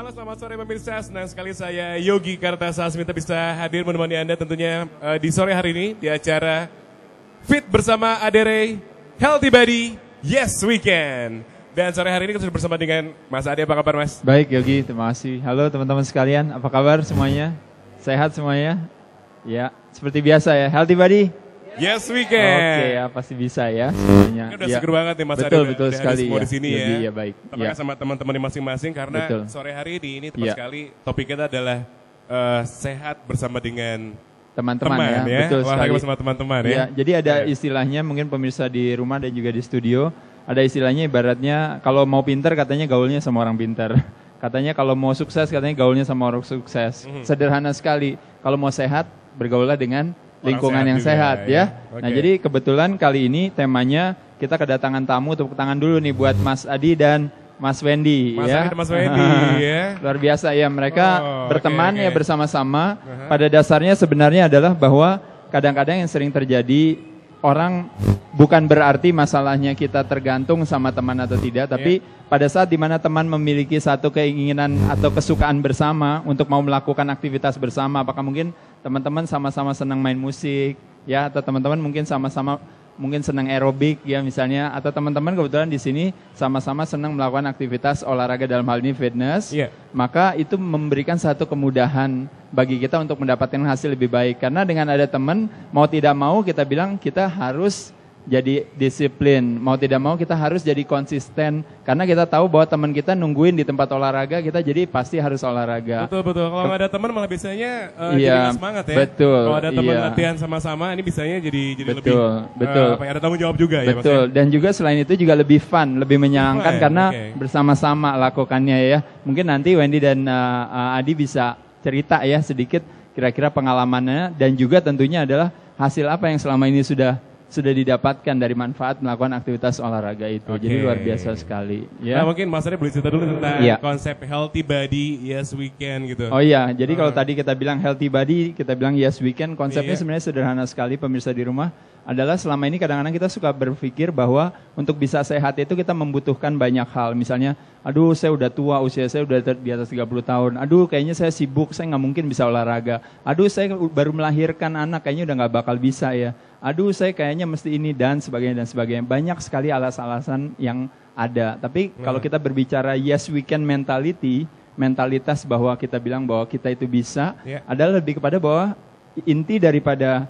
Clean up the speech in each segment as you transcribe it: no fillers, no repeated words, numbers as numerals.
Halo, selamat sore pemirsa. Senang sekali saya Yogi Kartasasmita bisa hadir menemani Anda tentunya di sore hari ini di acara Fit bersama Adere Healthy Body Yes Weekend. Dan sore hari ini kita sudah bersama dengan Mas Ade. Apa kabar, Mas? Baik, Yogi, terima kasih. Halo teman-teman sekalian, apa kabar semuanya? Sehat semuanya? Ya, seperti biasa ya, Healthy Body Yes Weekend. Oke, ya pasti bisa ya semuanya. Ini udah ya. seger banget nih Mas betul, Ade. Betul sekali semua ya. di sini Yogi, ya. Ya baik. Apakah Ya. sama teman-teman masing-masing karena Betul. sore hari ini tepat sekali topik kita adalah sehat bersama dengan Teman-teman ya, ya. betul Olahraga sekali. bersama teman-teman ya. Ya, jadi ada Ya. istilahnya mungkin pemirsa di rumah dan juga di studio, ada istilahnya ibaratnya kalau mau pinter katanya gaulnya sama orang pinter. Katanya kalau mau sukses katanya gaulnya sama orang sukses. Sederhana sekali. Kalau mau sehat bergaullah dengan lingkungan yang sehat ya. Nah, jadi kebetulan kali ini temanya kita kedatangan tamu, tepuk tangan dulu nih buat Mas Adi dan Mas Wendy Mas ya. Adi dan Mas Wendy ya. Luar biasa ya, mereka berteman oke. ya bersama-sama. Pada dasarnya sebenarnya adalah bahwa kadang-kadang yang sering terjadi orang bukan berarti masalahnya kita tergantung sama teman atau tidak, tapi pada saat dimana teman memiliki satu keinginan atau kesukaan bersama untuk mau melakukan aktivitas bersama, apakah mungkin teman-teman sama-sama senang main musik, ya, atau teman-teman mungkin sama-sama mungkin senang aerobik ya misalnya, atau teman-teman kebetulan di sini sama-sama senang melakukan aktivitas olahraga dalam hal ini fitness, maka itu memberikan satu kemudahan bagi kita untuk mendapatkan hasil lebih baik. Karena dengan ada teman, mau tidak mau kita bilang kita harus jadi disiplin, mau tidak mau kita harus jadi konsisten, karena kita tahu bahwa teman kita nungguin di tempat olahraga, kita jadi pasti harus olahraga. Betul. Kalau nggak ada teman malah biasanya jadi nggak semangat ya. Betul. Kalau ada teman latihan sama-sama, ini bisanya jadi betul, lebih ada tanggung jawab juga ya. Betul. Dan juga selain itu juga lebih fun, lebih menyenangkan karena bersama-sama lakukannya ya. Mungkin nanti Wendy dan Adi bisa cerita ya sedikit kira-kira pengalamannya, dan juga tentunya adalah hasil apa yang selama ini sudah didapatkan dari manfaat melakukan aktivitas olahraga itu. Jadi luar biasa sekali. Ya. Nah, mungkin Mas Ade boleh cerita dulu tentang konsep Healthy Body Yes Weekend gitu. Oh iya, jadi kalau tadi kita bilang Healthy Body, kita bilang Yes Weekend, konsepnya sebenarnya sederhana sekali pemirsa di rumah. Adalah selama ini kadang-kadang kita suka berpikir bahwa untuk bisa sehat itu kita membutuhkan banyak hal. Misalnya, aduh saya udah tua, usia saya udah di atas 30 tahun. Aduh kayaknya saya sibuk, saya nggak mungkin bisa olahraga. Aduh saya baru melahirkan anak, kayaknya udah nggak bakal bisa ya. Aduh saya kayaknya mesti ini dan sebagainya dan sebagainya. Banyak sekali alasan-alasan yang ada. Tapi kalau kita berbicara Yes Weekend mentality, mentalitas bahwa kita bilang bahwa kita itu bisa, adalah lebih kepada bahwa inti daripada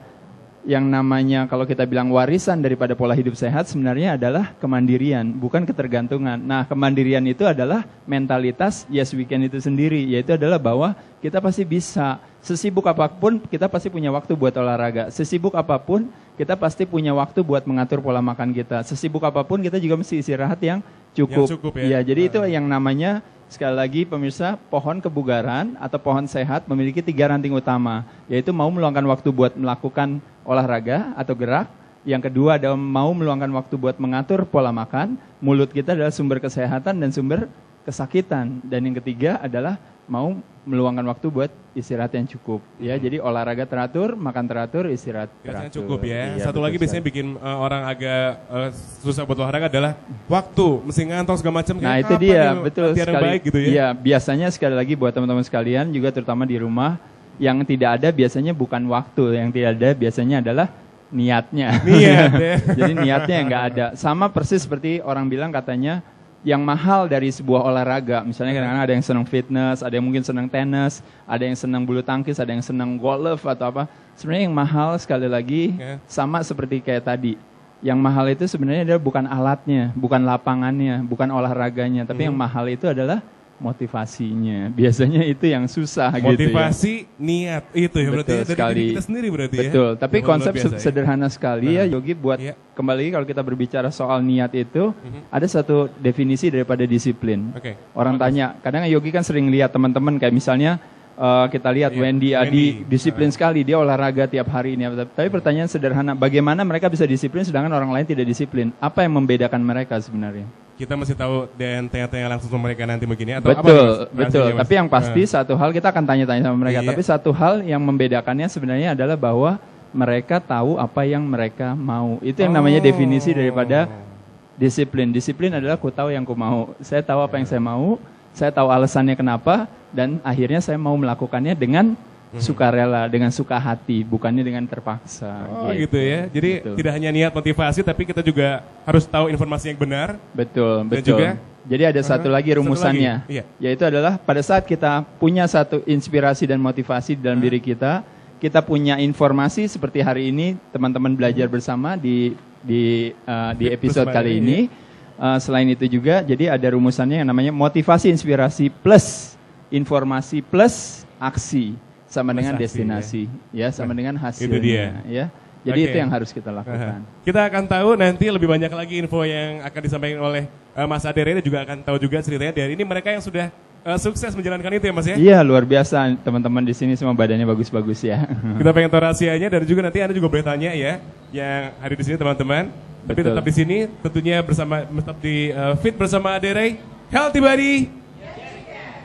yang namanya kalau kita bilang warisan daripada pola hidup sehat sebenarnya adalah kemandirian, bukan ketergantungan. Nah, kemandirian itu adalah mentalitas Yes Weekend itu sendiri, yaitu adalah bahwa kita pasti bisa. Sesibuk apapun kita pasti punya waktu buat olahraga. Sesibuk apapun kita pasti punya waktu buat mengatur pola makan kita. Sesibuk apapun kita juga mesti istirahat yang cukup. Ya, jadi itu yang namanya sekali lagi pemirsa, pohon kebugaran atau pohon sehat memiliki 3 ranting utama, yaitu mau meluangkan waktu buat melakukan olahraga atau gerak. Yang kedua adalah mau meluangkan waktu buat mengatur pola makan. Mulut kita adalah sumber kesehatan dan sumber kesakitan. Dan yang ketiga adalah mau meluangkan waktu buat istirahat yang cukup. Ya, jadi olahraga teratur, makan teratur, istirahat teratur. Cukup ya. Iya, Satu lagi biasanya bikin orang agak susah buat olahraga adalah waktu, mesti ngantor segala macam. Nah itu dia, betul sekali. Baik gitu ya. Iya, biasanya sekali lagi buat teman-teman sekalian juga terutama di rumah, yang tidak ada biasanya bukan waktu, yang tidak ada biasanya adalah niatnya. Niat ya. Jadi niatnya yang nggak ada. Sama persis seperti orang bilang katanya, yang mahal dari sebuah olahraga, misalnya kadang-kadang ada yang senang fitness, ada yang mungkin senang tenis, ada yang senang bulu tangkis, ada yang senang golf atau apa. Sebenarnya yang mahal sekali lagi sama seperti kayak tadi. Yang mahal itu sebenarnya adalah bukan alatnya, bukan lapangannya, bukan olahraganya, tapi yang mahal itu adalah motivasinya. Biasanya itu yang susah motivasi, gitu ya. Niat itu ya berarti dari diri kita sendiri berarti ya. Betul, tapi konsep sederhana sekali ya Yogi buat kembali kalau kita berbicara soal niat itu ada satu definisi daripada disiplin. Orang tanya, kadang Yogi kan sering lihat teman-teman kayak misalnya kita lihat Wendy, Adi disiplin sekali, dia olahraga tiap hari ini. Tapi pertanyaan sederhana, bagaimana mereka bisa disiplin sedangkan orang lain tidak disiplin? Apa yang membedakan mereka sebenarnya? Kita mesti tahu dan tanya-tanya langsung sama mereka nanti begini atau betul, apa? Betul. Tapi yang pasti satu hal kita akan tanya-tanya sama mereka. Tapi satu hal yang membedakannya sebenarnya adalah bahwa mereka tahu apa yang mereka mau. Itu yang namanya definisi daripada disiplin. Disiplin adalah ku tahu yang ku mau. Saya tahu apa yang saya mau. saya tahu alasannya kenapa, dan akhirnya saya mau melakukannya dengan sukarela, dengan suka hati, bukannya dengan terpaksa. Oh gitu ya, jadi tidak hanya niat motivasi, tapi kita juga harus tahu informasi yang benar. Betul, dan betul. juga, jadi ada satu lagi rumusannya, yaitu adalah pada saat kita punya satu inspirasi dan motivasi di dalam diri kita punya informasi seperti hari ini teman-teman belajar bersama di episode kali ini. Selain itu juga, jadi ada rumusannya yang namanya motivasi inspirasi plus informasi plus aksi sama dengan destinasi, ya sama dengan hasilnya. Itu dia. Ya. Jadi itu yang harus kita lakukan. Kita akan tahu nanti lebih banyak lagi info yang akan disampaikan oleh Mas Adere, dan juga akan tahu juga ceritanya dari ini mereka yang sudah sukses menjalankan itu ya Mas ya? Iya, luar biasa, teman-teman di sini semua badannya bagus-bagus ya. Kita pengen tahu rahasianya, dan juga nanti Anda juga boleh tanya ya, yang hadir di sini teman-teman. Tapi tetap di sini tentunya tetap di Fit bersama Adere, Healthy Body.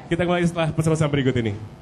Kita kembali setelah pesan-pesan berikut ini.